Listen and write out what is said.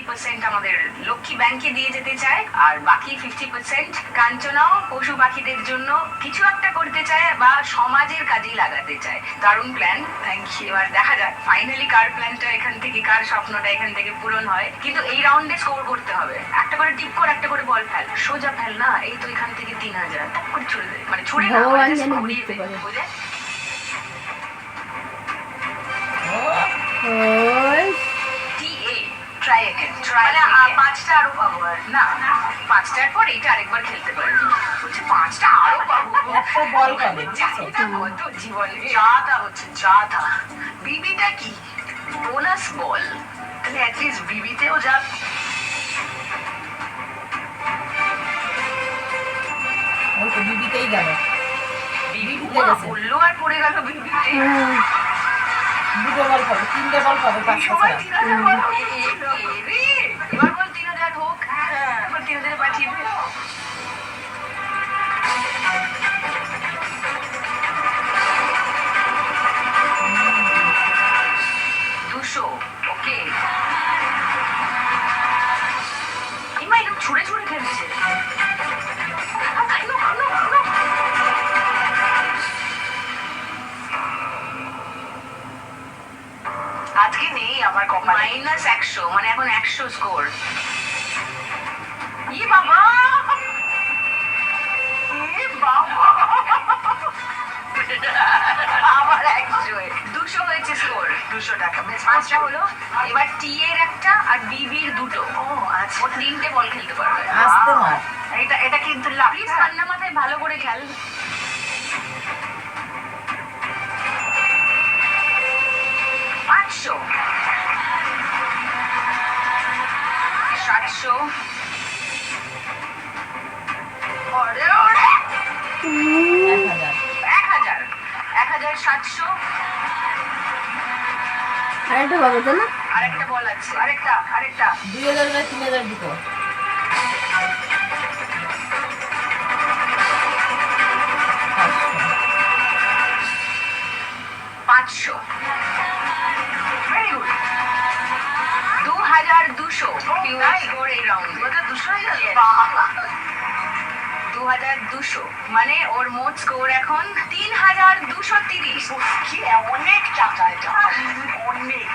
50% আমাদের লক্ষ্মী ব্যাংকে দিয়ে যেতে চায়, আর বাকি 50% কাঞ্চনাও পশু পাখিদের জন্য কিছু একটা করতে চায় বা সমাজের কাজেই লাগাতে চায়। দারুণ প্ল্যান, থ্যাংক ইউ। এবার দেখা যাক ফাইনালি কার প্ল্যানটা এখান থেকে, কার স্বপ্নটা এখান থেকে পূরণ হয়। কিন্তু এই রাউন্ডে স্কোর করতে হবে, একটা করে টিপ কর, একটা করে বল ফেল, সোজা ফেল না। এই তো এখান থেকে 3000 টপ করে ছুড়ে দে, মানে ছুড়ে না, ভগবান just জানে ঘুরিয়ে জিততে দে, পারে। বুঝে? ওই TA ট্রাই अगेन, ট্রাই পাঁচটা আরো পাবো। আর না, পাঁচটার পর এইটা আরেকবার খেলতে পারবি। বলছে পাঁচটা আরো পাবো, একটা বল পাবে। চাহিদা কত জীবনে, যাতা হচ্ছে যাতা। বিবিটা কি বোনাস বল, তাহলে অ্যাটলিস্ট বিবিতেও যাক। ওই তো বিবিতেই গেল। বিবি বিবিতে গেছে। বললো আর পড়ে গেল বিবিতে। দুটো বল পাবে, তিনটে বল পাবে, এই পাঁচটা সময় ছাড়া। 3000 বলো। এবার বল 3000 হোক, এবার 3000 পাঠিয়ে দে। 200, ওকে। এমা এরকম ছুড়ে ছুড়ে খেলছে। আজকে নেই আমার কপালে। -100, মানে এখন 100 স্কোর। ই বাবা, ই বাবা, আবার 100, 200 হয়েছে স্কোর। 200 টাকা, বেশ পাঁচটা হলো। এবার টি এর একটা আর বিবির দুটো। ও আচ্ছা, ও তিনটে বল খেলতে পারবে। আসতে মার। এটা এটা কিন্তু লাভ। প্লিজ ঠান্ডা মাথায় ভালো করে খেল। 500, 700, ওরে ওরে, 1000। 1000, 1700। আরেকটা পাবো তো না? আরেকটা বল আছে, আরেকটা 2000 বা 3000 দিত। 500, ভেরি গুড। 2200 পিওর স্কোর এই রাউন্ডে। 2200, মানে ওর মোট স্কোর এখন 3230। কি অনেক টাকা, এটা অনেক।